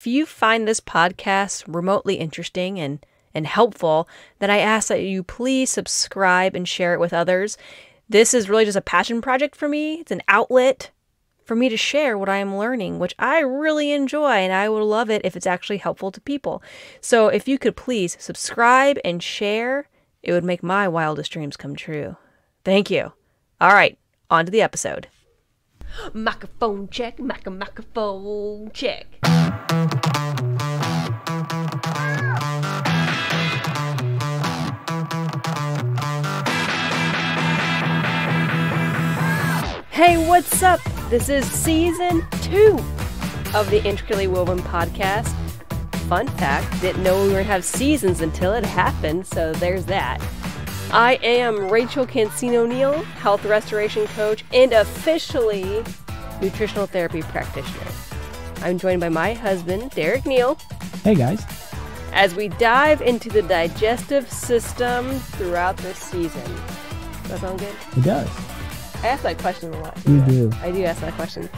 If you find this podcast remotely interesting and helpful, then I ask that you please subscribe and share it with others. This is really just a passion project for me. It's an outlet for me to share what I am learning, which I really enjoy, and I would love it if it's actually helpful to people. So if you could please subscribe and share, it would make my wildest dreams come true. Thank you. All right, on to the episode. Microphone check, microphone check. Hey, what's up? This is season 2 of the Intricately Woven podcast. Fun fact, didn't know we were going to have seasons until it happened, so there's that. I am Rachel Cancino-Neal, health restoration coach and officially nutritional therapy practitioner. I'm joined by my husband, Derek Neal. Hey guys. As we dive into the digestive system throughout this season. Does that sound good? It does. I ask that question a lot. You do. I do ask that question.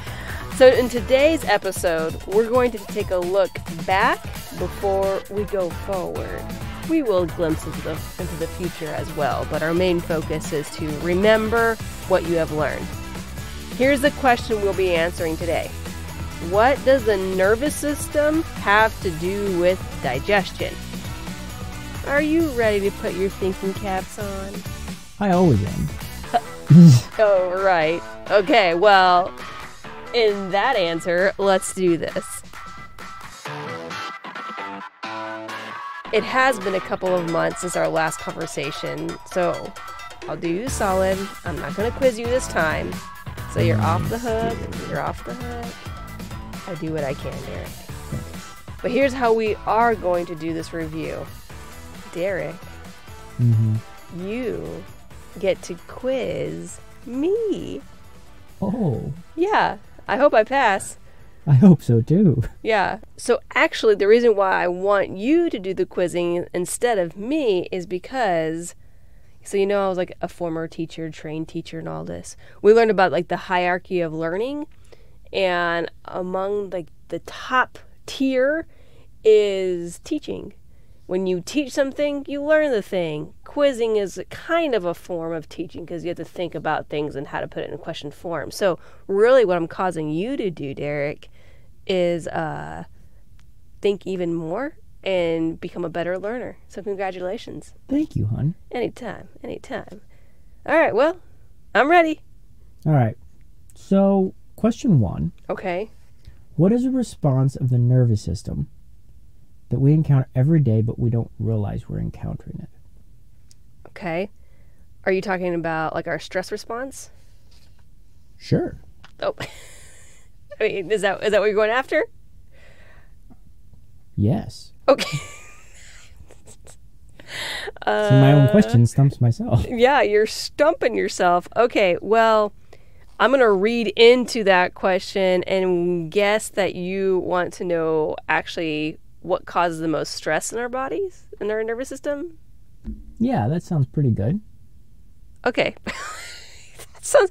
So in today's episode, we're going to take a look back before we go forward. We will glimpse into the future as well, but our main focus is to remember what you have learned. Here's the question we'll be answering today. What does the nervous system have to do with digestion? Are you ready to put your thinking caps on? I always am. Oh, right. Okay, well, in that answer, let's do this. It has been a couple of months since our last conversation, so I'll do you a solid. I'm not going to quiz you this time. So you're off the hook. You're off the hook. I do what I can, Derek. But here's how we are going to do this review. Derek, you get to quiz me. Oh. Yeah, I hope I pass. I hope so too. Yeah. So actually, the reason why I want you to do the quizzing instead of me is because, so you know I was like a former teacher, trained teacher and all this. We learned about like the hierarchy of learning, and among like the top tier is teaching. When you teach something, you learn the thing. Quizzing is kind of a form of teaching because you have to think about things and how to put it in question form. So really what I'm causing you to do, Derek, is think even more and become a better learner. So congratulations. Thank you, hon. Anytime, anytime. All right, well, I'm ready. All right. So, question 1. Okay. What is a response of the nervous system that we encounter every day, but we don't realize we're encountering it? Okay. Are you talking about like our stress response? Sure. Oh, I mean, is that what you're going after? Yes. Okay. So my own question stumps myself. Yeah, you're stumping yourself. Okay, well, I'm going to read into that question and guess that you want to know actually what causes the most stress in our bodies, in our nervous system? Yeah, that sounds pretty good. Okay. That sounds,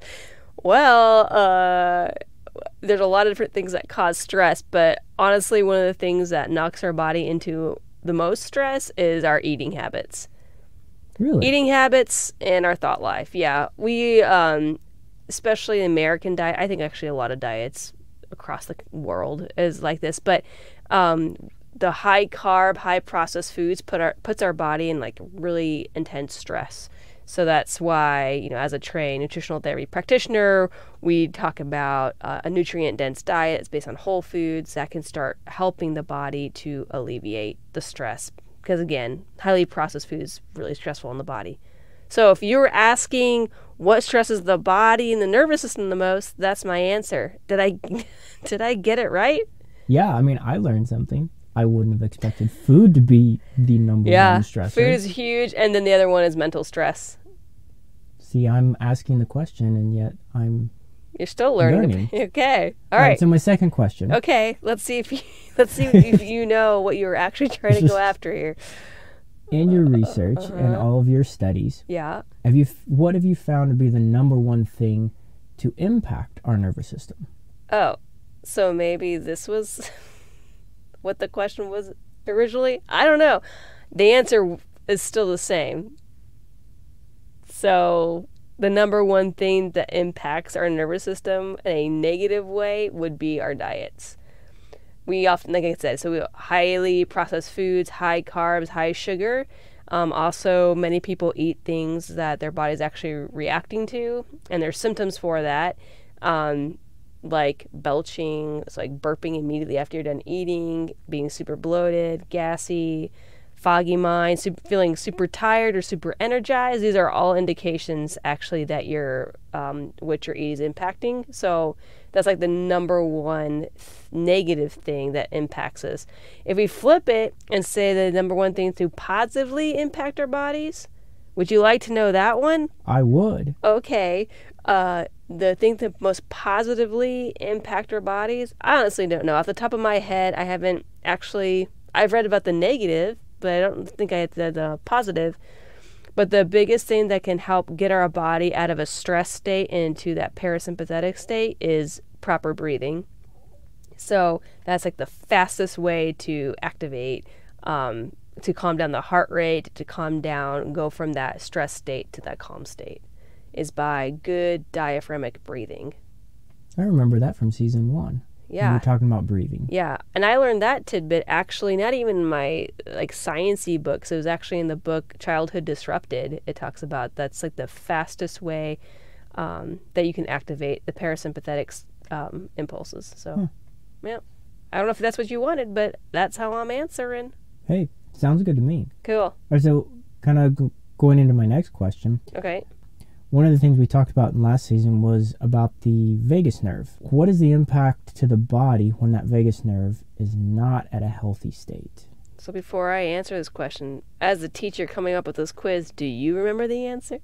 well, there's a lot of different things that cause stress, but honestly, one of the things that knocks our body into the most stress is our eating habits. Really? Eating habits and our thought life. Yeah. We, especially the American diet, I think actually a lot of diets across the world is like this, but the high carb, high processed foods puts our body in like really intense stress. So that's why, you know, as a trained nutritional therapy practitioner, we talk about a nutrient-dense diet. It's based on whole foods that can start helping the body to alleviate the stress. Because again, highly processed food is really stressful on the body. So if you're asking what stresses the body and the nervous system the most, that's my answer. Did I get it right? Yeah, I mean, I learned something. I wouldn't have expected food to be the number one stressor. Yeah, food is huge, and then the other one is mental stress. See, I'm asking the question, and yet You're still learning. Okay, all right. So my second question. Okay, let's see if you know what you're actually trying to go after here. In your research and all of your studies, yeah, what have you found to be the number one thing to impact our nervous system? Oh, so maybe this was what the question was originally? I don't know. The answer is still the same. So the number one thing that impacts our nervous system in a negative way would be our diets. We often, like I said, so we highly processed foods, high carbs, high sugar. Also, many people eat things that their body's actually reacting to, and there's symptoms for that, like belching, so like burping immediately after you're done eating, being super bloated, gassy, foggy mind, feeling super tired or super energized. These are all indications actually that what you're eating is impacting. So that's like the number one negative thing that impacts us. If we flip it and say the number one thing to positively impact our bodies, would you like to know that one? I would. Okay. The thing that most positively impact our bodies, I honestly don't know. Off the top of my head, I've read about the negative, but I don't think I had the positive. But the biggest thing that can help get our body out of a stress state into that parasympathetic state is proper breathing. So that's like the fastest way to activate, to calm down the heart rate, to calm down, go from that stress state to that calm state, is by good diaphragmatic breathing. I remember that from season 1. Yeah. We were talking about breathing. Yeah. And I learned that tidbit actually not even in my like science-y books. It was actually in the book Childhood Disrupted. It talks about that's like the fastest way that you can activate the parasympathetic impulses. So, yeah. I don't know if that's what you wanted, but that's how I'm answering. Hey, sounds good to me. Cool. All right, so kind of going into my next question. Okay. One of the things we talked about in last season was about the vagus nerve. What is the impact to the body when that vagus nerve is not at a healthy state? So before I answer this question, as the teacher coming up with this quiz, do you remember the answer?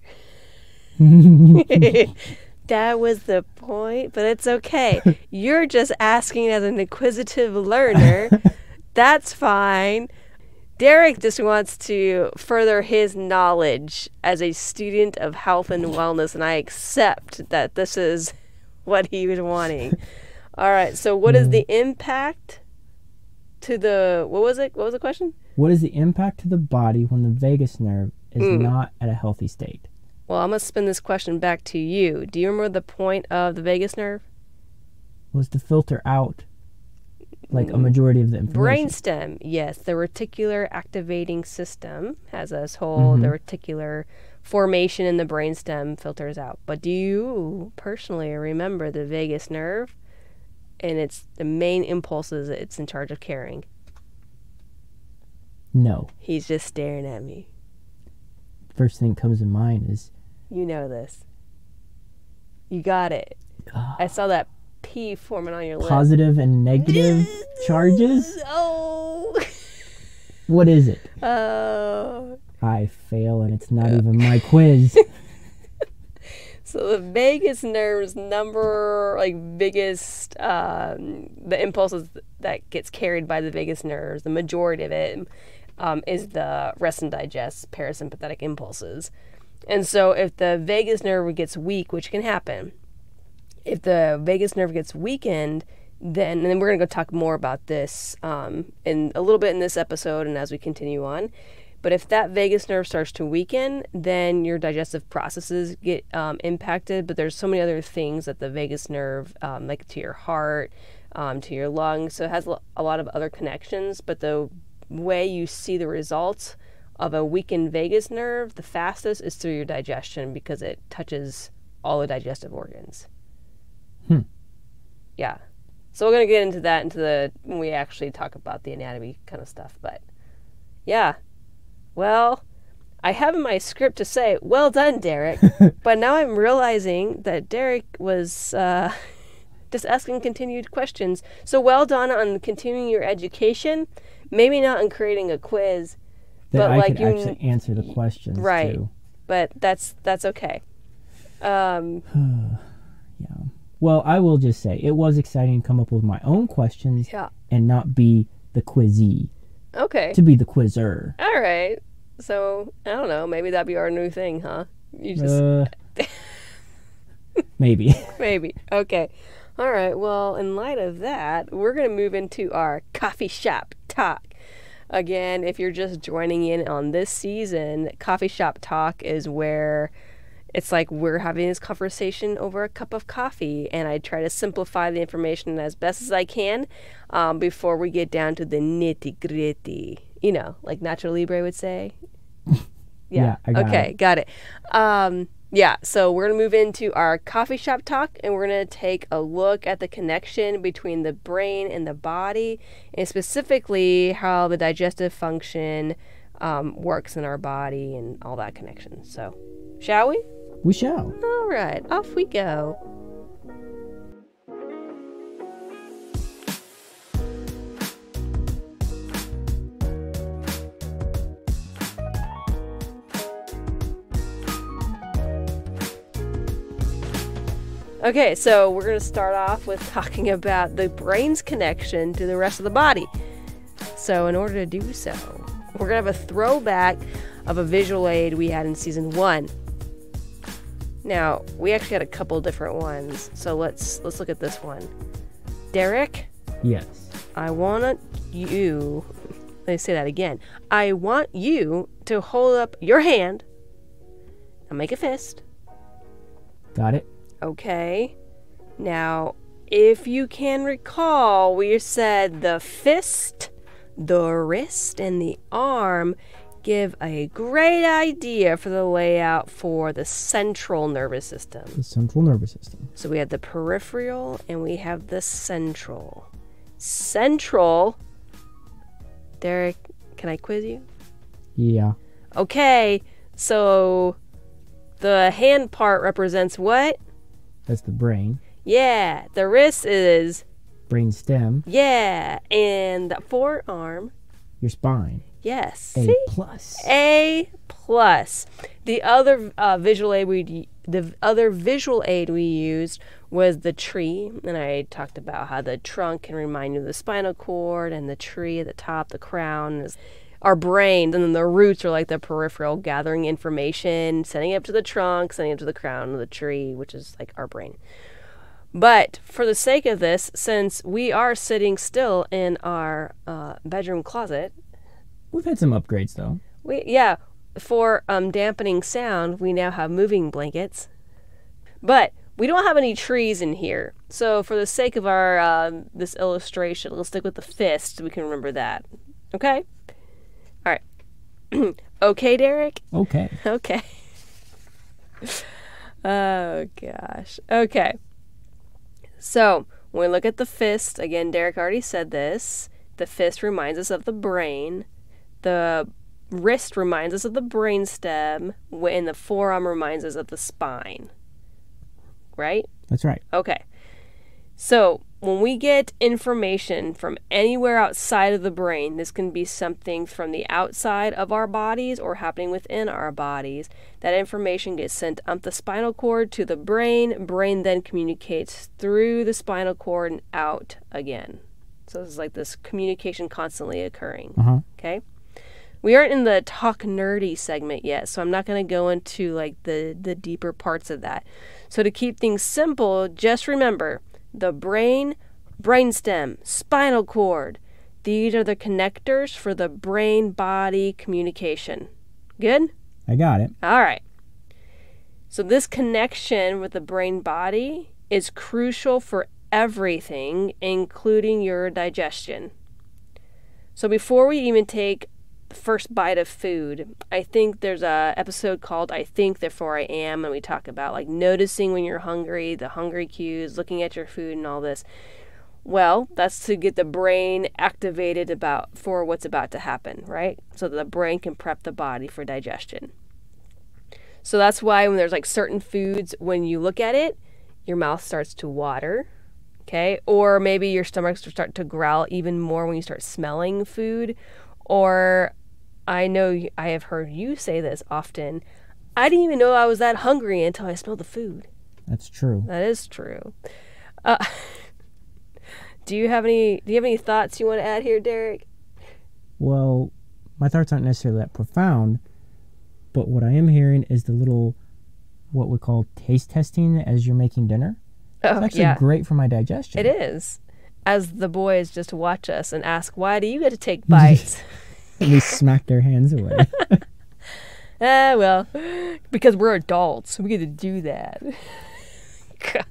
That was the point, but it's okay. You're just asking as an inquisitive learner. That's fine. Derek just wants to further his knowledge as a student of health and wellness, and I accept that this is what he was wanting. All right, so what is the impact to the, what was it? What was the question? What is the impact to the body when the vagus nerve is not at a healthy state? Well, I'm going to spin this question back to you. Do you remember the point of the vagus nerve? Was to filter out like a majority of the information. Brainstem, yes. The reticular activating system has this whole, the reticular formation in the brainstem filters out. But do you personally remember the vagus nerve and its the main impulses it's in charge of carrying? No. He's just staring at me. First thing that comes to mind is... You know this. You got it. I saw that P forming on your lip. Positive and negative charges? Oh. What is it? Oh. I fail and it's not even my quiz. So the vagus nerve's biggest, the impulses that gets carried by the vagus nerves, the majority of it is the rest and digest parasympathetic impulses. And so if the vagus nerve gets weak, which can happen, if the vagus nerve gets weakened, then we're going to go talk more about this in a little bit in this episode and as we continue on. But if that vagus nerve starts to weaken, then your digestive processes get impacted. But there's so many other things that the vagus nerve, like to your heart, to your lungs, so it has a lot of other connections. But the way you see the results of a weakened vagus nerve the fastest is through your digestion because it touches all the digestive organs. Yeah. So we're going to get into that when we actually talk about the anatomy kind of stuff. But yeah. Well, I have in my script to say, well done, Derek. But now I'm realizing that Derek was just asking continued questions. So well done on continuing your education. Maybe not on creating a quiz. That but I like could actually answer the questions, right, too. But that's okay. Yeah. Well, I will just say, it was exciting to come up with my own questions and not be the quizzee. Okay. To be the quizzer. All right. So, I don't know. Maybe that'd be our new thing, huh? You just... Maybe. Maybe. Okay. All right, well, in light of that, we're going to move into our coffee shop talk. Again, if you're just joining in on this season, coffee shop talk is where it's like we're having this conversation over a cup of coffee, and I try to simplify the information as best as I can before we get down to the nitty-gritty. You know, like Nacho Libre would say. Yeah, I got okay, it. got it. Yeah, so we're going to move into our coffee shop talk, and we're going to take a look at the connection between the brain and the body, and specifically how the digestive function works in our body and all that connection. So, shall we? We shall. All right, off we go. Okay, so we're going to start off with talking about the brain's connection to the rest of the body. So in order to do so, we're going to have a throwback of a visual aid we had in season 1. Now, we actually had a couple different ones, so let's look at this one. Derek? Yes. I want you, let me say that again. I want you to hold up your hand and make a fist. Got it? Okay. Now, if you can recall, we said the fist, the wrist, and the arm give a great idea for the layout for the central nervous system. The central nervous system. So we have the peripheral and we have the central. Central. Derek, can I quiz you? Yeah. Okay, so the hand part represents what? That's the brain. Yeah, the wrist is... Brain stem. Yeah, and the forearm... Your spine. Yes. A See? plus. A plus. The other visual aid we used was the tree, and I talked about how the trunk can remind you of the spinal cord, and the tree at the top, the crown, is our brain, and then the roots are like the peripheral, gathering information, sending it up to the trunk, sending it to the crown of the tree, which is like our brain. But for the sake of this, since we are sitting still in our bedroom closet, We've had some upgrades, though. for dampening sound, we now have moving blankets. But we don't have any trees in here. So for the sake of our this illustration, let's stick with the fist. We can remember that. Okay? All right. Okay, Derek? Okay. Okay. Oh, gosh. Okay. So when we look at the fist, again, Derek already said this. The fist reminds us of the brain. The wrist reminds us of the brainstem, and the forearm reminds us of the spine. Right? That's right. Okay. So when we get information from anywhere outside of the brain, this can be something from the outside of our bodies or happening within our bodies. That information gets sent up the spinal cord to the brain. Brain then communicates through the spinal cord and out again. So this is like this communication constantly occurring. Uh-huh. Okay? We aren't in the talk nerdy segment yet, so I'm not going to go into like the deeper parts of that. So to keep things simple, just remember the brain, brainstem, spinal cord. These are the connectors for the brain-body communication. Good? I got it. All right. So this connection with the brain-body is crucial for everything, including your digestion. So before we even take the first bite of food, I think there's a episode called I Think Therefore I Am, and we talk about like noticing when you're hungry, the hungry cues, looking at your food and all this. Well, that's to get the brain activated for what's about to happen, right? So that the brain can prep the body for digestion. So that's why when there's like certain foods, when you look at it, your mouth starts to water, okay? Or maybe your stomach starts to growl even more when you start smelling food. Or I know I have heard you say this often, I didn't even know I was that hungry until I smelled the food. That's true. That is true. Do you have any thoughts you want to add here, Derek? Well, my thoughts aren't necessarily that profound, but what I am hearing is the little, what we call taste testing as you're making dinner. It's actually great for my digestion. It is. As the boys just watch us and ask, why do you get to take bites? We smack their hands away. Well, because we're adults, we get to do that. God.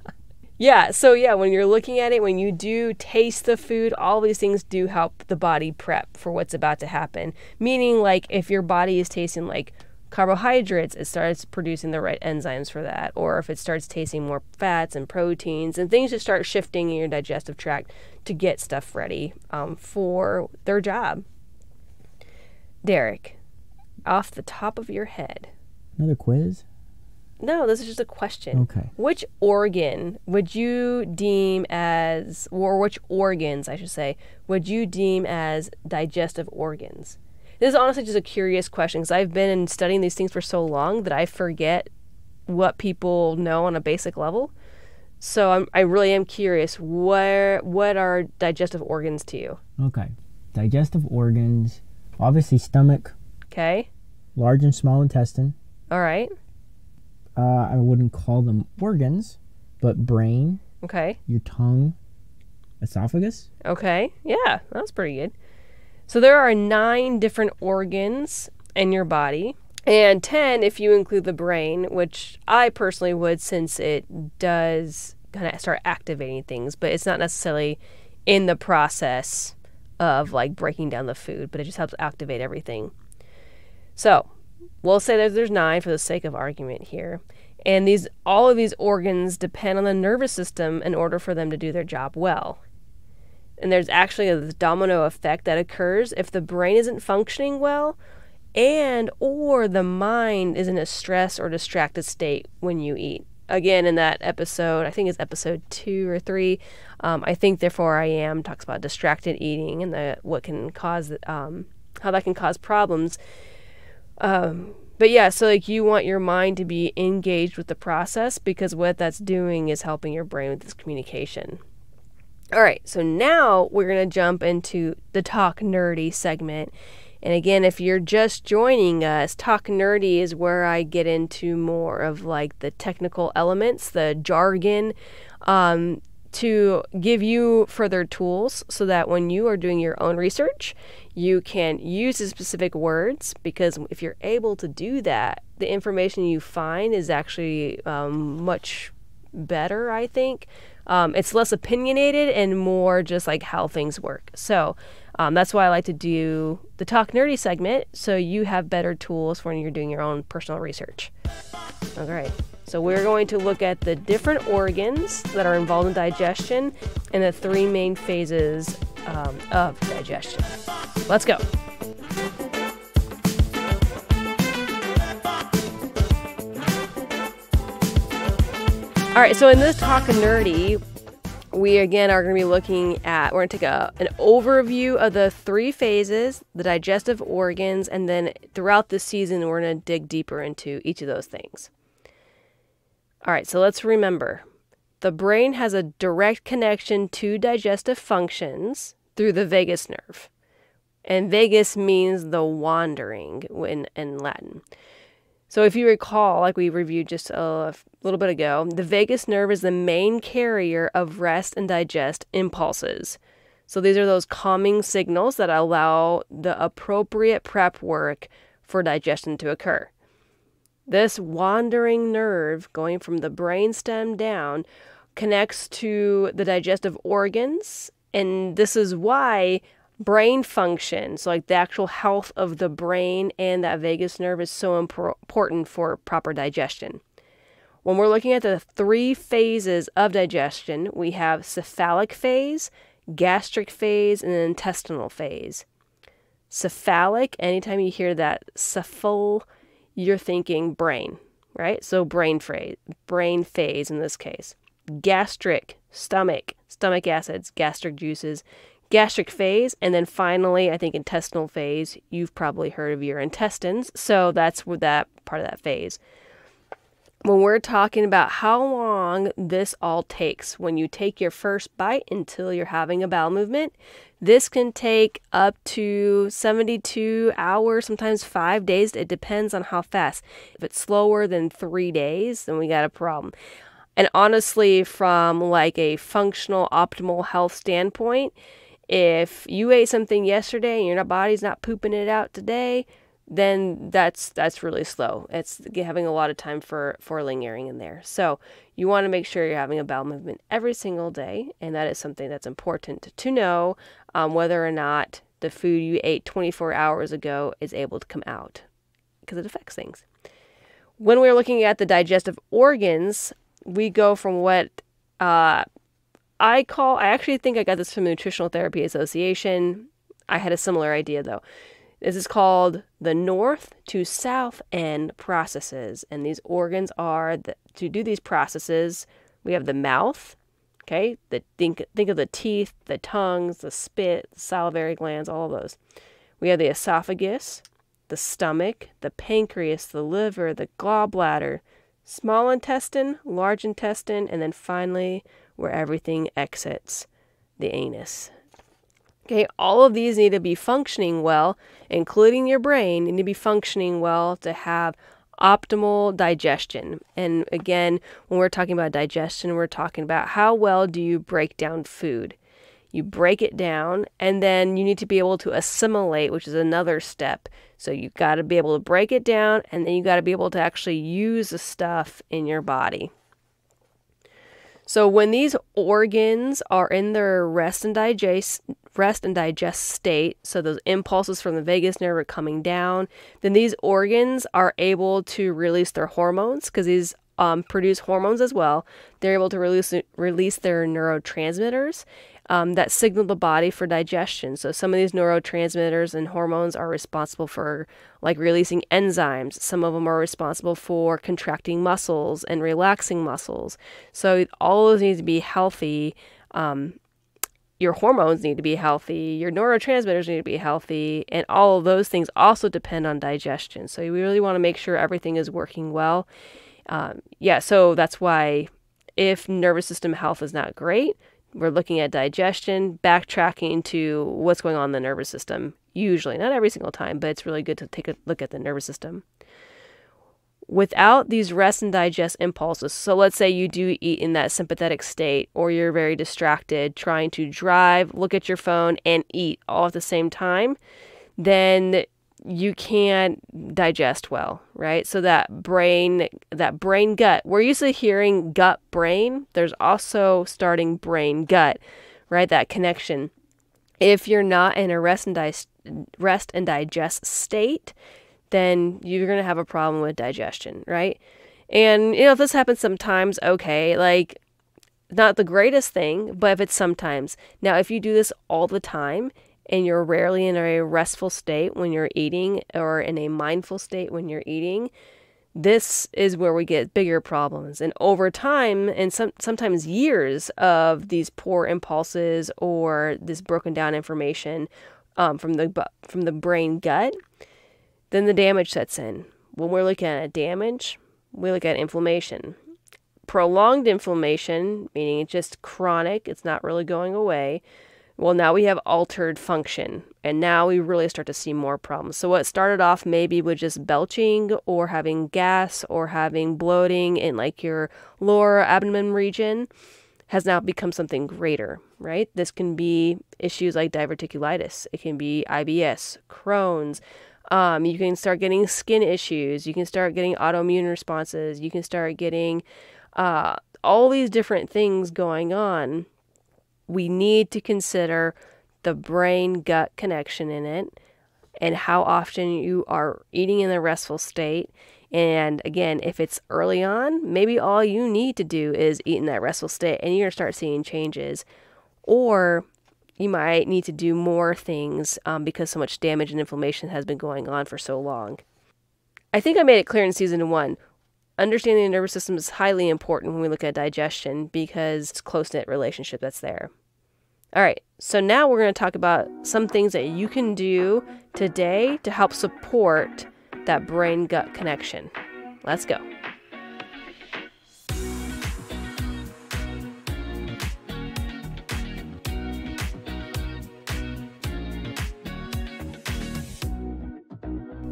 Yeah, so when you're looking at it, when you do taste the food, all these things do help the body prep for what's about to happen. Meaning, like, if your body is tasting like carbohydrates, it starts producing the right enzymes for that. Or if it starts tasting more fats and proteins, and things just start shifting in your digestive tract to get stuff ready for their job. Derek, off the top of your head. Another quiz? No, this is just a question. Okay. Which organ would you deem as, or which organs, I should say, would you deem as digestive organs? This is honestly just a curious question because I've been studying these things for so long that I forget what people know on a basic level. So I really am curious, what are digestive organs to you? Okay. Digestive organs, obviously stomach. Okay. Large and small intestine. All right. I wouldn't call them organs, but brain. Okay. Your tongue. Esophagus. Okay. Yeah, that's pretty good. So there are 9 different organs in your body, and 10 if you include the brain, which I personally would, since it does kind of start activating things, but it's not necessarily in the process of like breaking down the food, but it just helps activate everything. So we'll say that there's 9 for the sake of argument here. And all of these organs depend on the nervous system in order for them to do their job well. And there's actually a domino effect that occurs if the brain isn't functioning well or the mind is in a stress or distracted state when you eat. Again, in that episode, I think it's episode 2 or 3, I think Therefore I Am talks about distracted eating and what can cause, how that can cause problems. But yeah, so like you want your mind to be engaged with the process because what that's doing is helping your brain with this communication. All right, so now we're going to jump into the Talk Nerdy segment. And again, if you're just joining us, Talk Nerdy is where I get into more of like the technical elements, the jargon, to give you further tools so that when you are doing your own research, you can use the specific words, because if you're able to do that, the information you find is actually much better, I think. It's less opinionated and more just like how things work. So that's why I like to do the Talk Nerdy segment, so you have better tools when you're doing your own personal research. All right. So we're going to look at the different organs that are involved in digestion and the 3 main phases of digestion. Let's go. All right, so in this Talk Nerdy, we again are going to be looking at, we're going to take an overview of the 3 phases, the digestive organs, and then throughout this season, we're going to dig deeper into each of those things. All right, so let's remember, the brain has a direct connection to digestive functions through the vagus nerve. And vagus means the wandering in Latin. So if you recall, like we reviewed just a little bit ago, the vagus nerve is the main carrier of rest and digest impulses. So these are those calming signals that allow the appropriate prep work for digestion to occur. This wandering nerve going from the brainstem down connects to the digestive organs, and this is why brain function, so like the actual health of the brain and that vagus nerve, is so important for proper digestion. When we're looking at the 3 phases of digestion, we have cephalic phase, gastric phase, and intestinal phase. Cephalic, anytime you hear that cephal, you're thinking brain, right? So brain phase in this case. Gastric, stomach acids, gastric juices, gastric phase, and then finally, I think intestinal phase. You've probably heard of your intestines, so that's what that part of that phase. When we're talking about how long this all takes, when you take your first bite until you're having a bowel movement, this can take up to 72 hours, sometimes 5 days. It depends on how fast. If it's slower than 3 days, then we got a problem. And honestly, from like a functional, optimal health standpoint, if you ate something yesterday and your body's not pooping it out today, then that's really slow. It's having a lot of time for lingering in there. So you want to make sure you're having a bowel movement every single day, and that is something that's important to know, whether or not the food you ate 24 hours ago is able to come out, because it affects things. When we're looking at the digestive organs, we go from what I actually think I got this from the Nutritional Therapy Association. I had a similar idea though. This is called the north to south end processes. And these organs are, to do these processes, we have the mouth, okay? Think of the teeth, the tongues, the spit, the salivary glands, all of those. We have the esophagus, the stomach, the pancreas, the liver, the gallbladder, small intestine, large intestine, and then finally where everything exits, the anus. Okay, all of these need to be functioning well, including your brain, need to be functioning well to have optimal digestion. And again, when we're talking about digestion, we're talking about how well do you break down food. You break it down, and then you need to be able to assimilate, which is another step. So you've got to be able to break it down, and then you got to be able to actually use the stuff in your body. So when these organs are in their rest and digest state, so those impulses from the vagus nerve are coming down, then these organs are able to release their hormones, because these produce hormones as well. They're able to release their neurotransmitters that signal the body for digestion. So some of these neurotransmitters and hormones are responsible for like releasing enzymes. Some of them are responsible for contracting muscles and relaxing muscles. So all of those need to be healthy. Your hormones need to be healthy. Your neurotransmitters need to be healthy. And all of those things also depend on digestion. So we really want to make sure everything is working well. So that's why if nervous system health is not great, we're looking at digestion, backtracking to what's going on in the nervous system. Usually, not every single time, but it's really good to take a look at the nervous system. Without these rest and digest impulses, so let's say you do eat in that sympathetic state, or you're very distracted, trying to drive, look at your phone, and eat all at the same time, then you can't digest well, right? So that brain gut, we're usually hearing gut brain. There's also starting brain gut, right? That connection. If you're not in a rest and digest state, then you're going to have a problem with digestion, right? And if this happens sometimes, okay, like not the greatest thing, but if it's sometimes. Now, if you do this all the time, and you're rarely in a restful state when you're eating, or in a mindful state when you're eating, this is where we get bigger problems. And over time, and sometimes years of these poor impulses or this broken down information from the brain gut, then the damage sets in. When we're looking at damage, we look at inflammation. Prolonged inflammation, meaning it's just chronic, it's not really going away. Well, now we have altered function, and now we really start to see more problems. So what started off maybe with just belching or having gas or having bloating in like your lower abdomen region has now become something greater, right? This can be issues like diverticulitis. It can be IBS, Crohn's. You can start getting skin issues. You can start getting autoimmune responses. You can start getting all these different things going on. We need to consider the brain-gut connection in it and how often you are eating in the restful state. And again, if it's early on, maybe all you need to do is eat in that restful state and you're going to start seeing changes. Or you might need to do more things because so much damage and inflammation has been going on for so long. I think I made it clear in season 1. Understanding the nervous system is highly important when we look at digestion because it's a close-knit relationship that's there. All right, so now we're going to talk about some things that you can do today to help support that brain-gut connection. Let's go.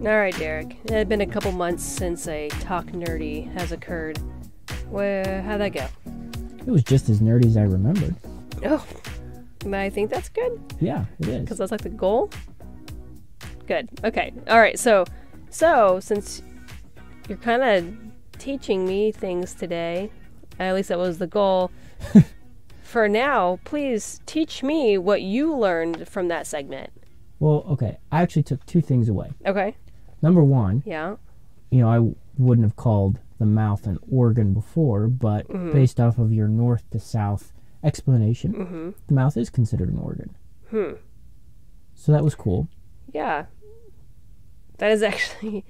All right, Derek. It had been a couple months since a Talk Nerdy has occurred. How'd that go? It was just as nerdy as I remembered. Oh, I think that's good. Yeah, it is. Because that's like the goal. Good. Okay. All right. So since you're kind of teaching me things today, at least that was the goal. For now, please teach me what you learned from that segment. Well, okay. I actually took two things away. Okay. Number one, Yeah. I wouldn't have called the mouth an organ before, but based off of your north to south explanation, the mouth is considered an organ. So that was cool. Yeah. That is actually...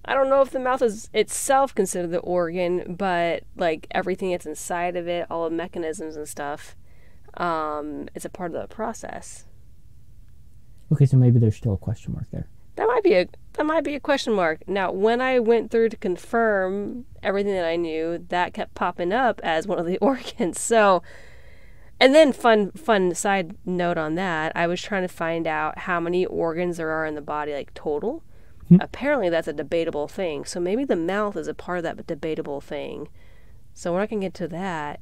I don't know if the mouth is itself considered the organ, but like everything that's inside of it, all the mechanisms and stuff, it's a part of the process. Okay, so maybe there's still a question mark there. That might be a question mark. Now, when I went through to confirm everything that I knew, that kept popping up as one of the organs. So, and then fun side note on that, I was trying to find out how many organs there are in the body, like total. Apparently that's a debatable thing. So maybe the mouth is a part of that debatable thing. So we're not going to get to that.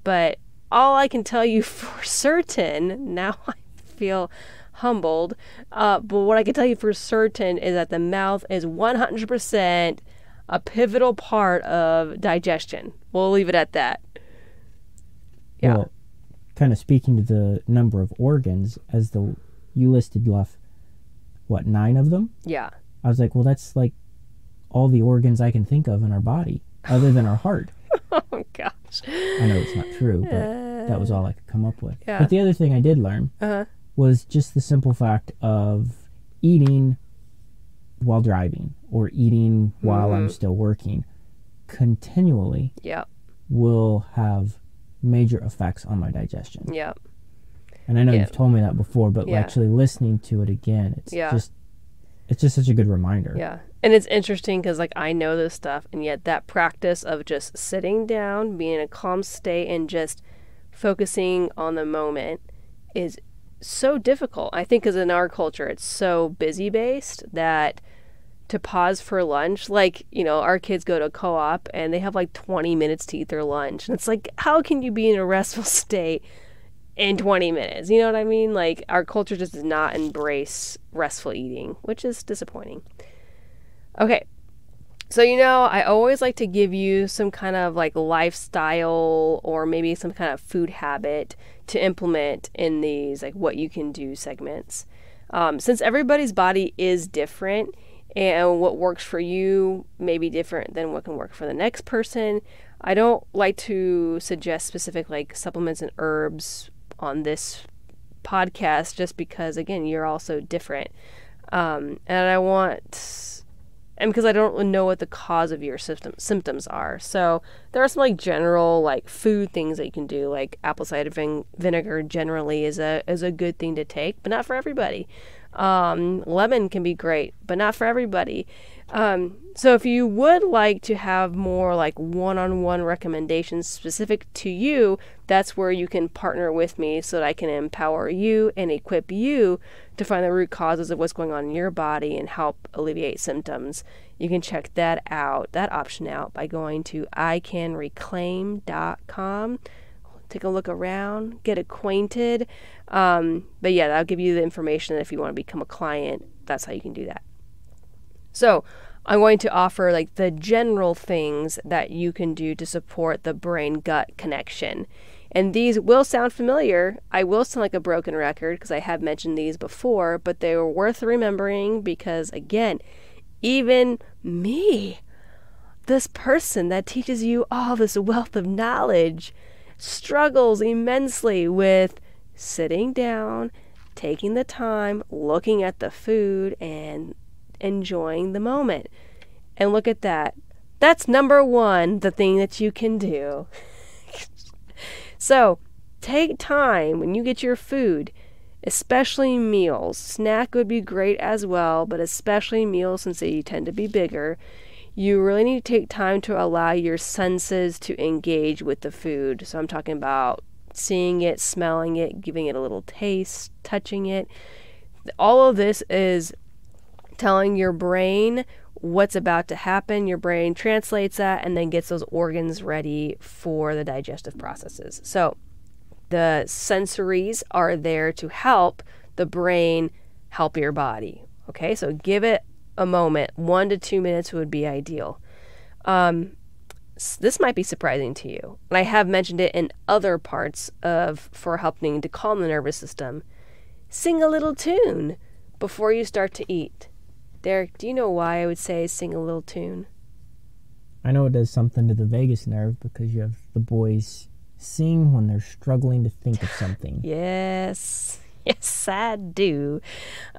But all I can tell you for certain, now I feel humbled, but what I can tell you for certain is that the mouth is 100% a pivotal part of digestion. We'll leave it at that. Yeah. Well, kind of speaking to the number of organs, you listed left, 9 of them? Yeah. I was like, well, that's like all the organs I can think of in our body, other than our heart. Oh, gosh. I know it's not true, but that was all I could come up with. Yeah. But the other thing I did learn was just the simple fact of eating while driving or eating while I'm still working continually will have major effects on my digestion. Yeah. And I know you've told me that before, but actually listening to it again, it's just such a good reminder. Yeah. And it's interesting because, like, I know this stuff, and yet that practice of just sitting down, being in a calm state, and just focusing on the moment is so difficult. I think because in our culture, it's so busy-based that to pause for lunch, like, our kids go to co-op, and they have, like, 20 minutes to eat their lunch. And it's like, how can you be in a restful state in 20 minutes? You know what I mean? Like, our culture just does not embrace restful eating, which is disappointing. Okay. So, I always like to give you some kind of like lifestyle or maybe some kind of food habit to implement in these, like, what you can do segments. Since everybody's body is different and what works for you may be different than what can work for the next person, I don't like to suggest specific like supplements and herbs on this podcast just because, again, you're also different. And because I don't know what the cause of your symptoms are. So there are some like general like food things that you can do, like apple cider vinegar generally is a good thing to take, but not for everybody. Lemon can be great, but not for everybody. So if you would like to have more like one-on-one recommendations specific to you, that's where you can partner with me so that I can empower you and equip you to find the root causes of what's going on in your body and help alleviate symptoms. You can check that option out by going to icanreclaim.com. Take a look around, get acquainted. But yeah, that'll give you the information that if you want to become a client, that's how you can do that. So I'm going to offer like the general things that you can do to support the brain-gut connection. And these will sound familiar. I will sound like a broken record because I have mentioned these before, but they were worth remembering because, again, even me, this person that teaches you all this wealth of knowledge, struggles immensely with sitting down, taking the time, looking at the food, and enjoying the moment. And look at that. That's number one, the thing that you can do. So take time when you get your food, especially meals. Snack would be great as well, but especially meals since they tend to be bigger. You really need to take time to allow your senses to engage with the food. So I'm talking about seeing it, smelling it, giving it a little taste, touching it. All of this is telling your brain what's about to happen. Your brain translates that and then gets those organs ready for the digestive processes. So the sensories are there to help the brain help your body. Okay, so give it a moment. 1 to 2 minutes would be ideal. This might be surprising to you, and I have mentioned it in other parts for helping to calm the nervous system. Sing a little tune before you start to eat. Derek, do you know why I would say sing a little tune? I know it does something to the vagus nerve because you have the boys sing when they're struggling to think of something. Yes, I do.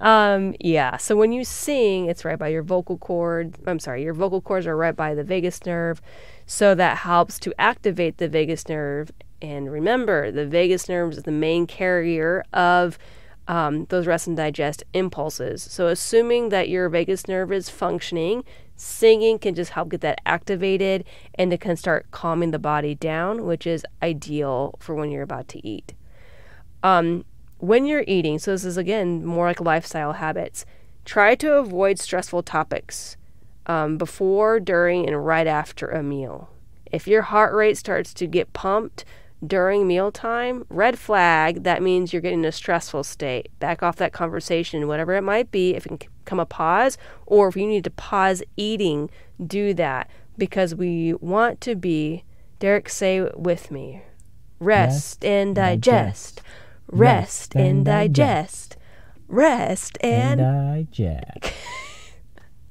So when you sing, it's right by your vocal cord. Your vocal cords are right by the vagus nerve. So that helps to activate the vagus nerve. And remember, the vagus nerve is the main carrier of those rest and digest impulses. So assuming that your vagus nerve is functioning, singing can just help get that activated, and it can start calming the body down, which is ideal for when you're about to eat. When you're eating, so this is again more like lifestyle habits, try to avoid stressful topics before, during, and right after a meal. If your heart rate starts to get pumped during mealtime, red flag, that means you're getting in a stressful state. Back off that conversation, whatever it might be. If it can come a pause, or if you need to pause eating, do that, because we want to be, Derek, say it with me, rest and digest. Rest and digest. Rest and digest.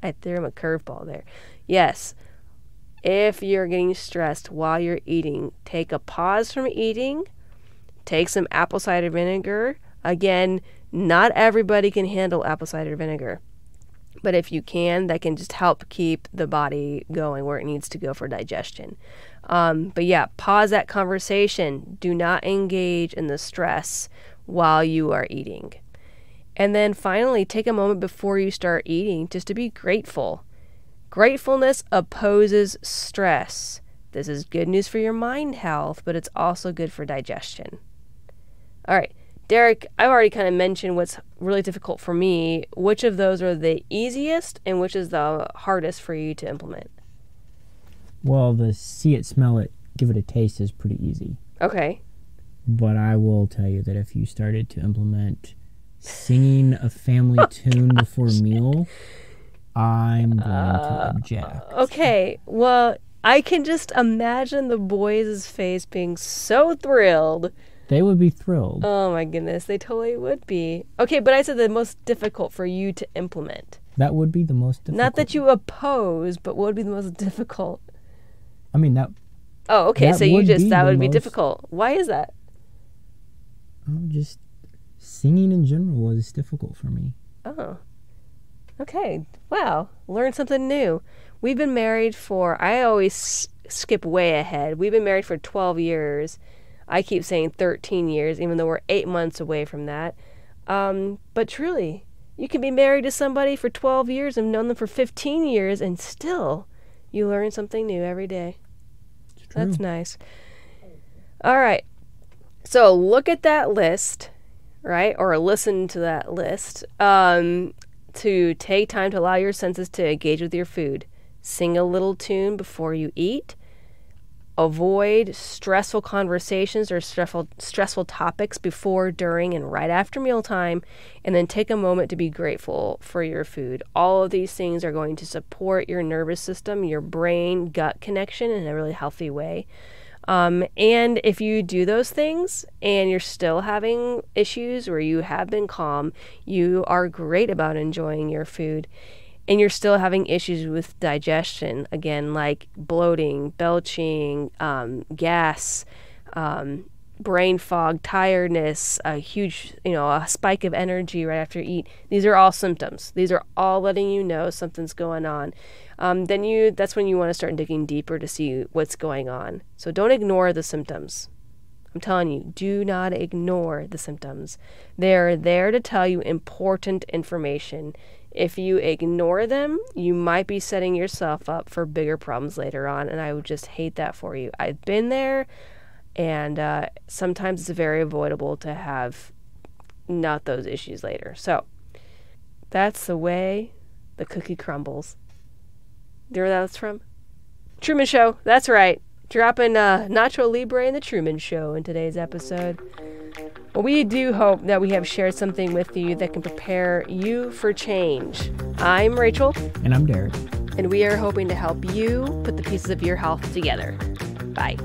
I threw him a curveball there. Yes. If you're getting stressed while you're eating, take a pause from eating. Take some apple cider vinegar. Again, not everybody can handle apple cider vinegar. But if you can, that can just help keep the body going where it needs to go for digestion. But yeah, pause that conversation. Do not engage in the stress while you are eating. And then finally, take a moment before you start eating just to be grateful. Gratefulness opposes stress. This is good news for your mind health, but it's also good for digestion. All right, Derek, I've already kind of mentioned what's really difficult for me. Which of those are the easiest and which is the hardest for you to implement? Well, the see it, smell it, give it a taste is pretty easy. Okay. But I will tell you that if you started to implement singing a family tune before a meal, I'm going to object. Okay, well, I can just imagine the boys' face being so thrilled. They would be thrilled. Oh my goodness, they totally would be. Okay, but I said the most difficult for you to implement. That would be the most difficult. Not that you oppose, but what would be the most difficult? I mean, that... Oh, okay, so you just, that would be difficult. Why is that? Just singing in general is difficult for me. Oh. Okay, wow, learn something new. We've been married for, I always skip way ahead. We've been married for 12 years. I keep saying 13 years, even though we're 8 months away from that. But truly, you can be married to somebody for 12 years and known them for 15 years, and still you learn something new every day. It's true. That's nice. All right, so look at that list, right, or listen to that list. To take time to allow your senses to engage with your food. Sing a little tune before you eat. Avoid stressful conversations or stressful topics before, during, and right after mealtime. And then take a moment to be grateful for your food. All of these things are going to support your nervous system, your brain-gut connection in a really healthy way. And if you do those things and you're still having issues or you have been calm, you are great about enjoying your food, and you're still having issues with digestion, again, like bloating, belching, gas, brain fog, tiredness, a huge, a spike of energy right after you eat. These are all symptoms. These are all letting you know something's going on. That's when you want to start digging deeper to see what's going on. So don't ignore the symptoms. I'm telling you, do not ignore the symptoms. They're there to tell you important information. If you ignore them, you might be setting yourself up for bigger problems later on, and I would just hate that for you. I've been there, and sometimes it's very avoidable to have not those issues later. So that's the way the cookie crumbles. Do you know where that's from? Truman Show. That's right. Dropping Nacho Libre and the Truman Show in today's episode. Well, we do hope that we have shared something with you that can prepare you for change. I'm Rachel. And I'm Derek. And we are hoping to help you put the pieces of your health together. Bye.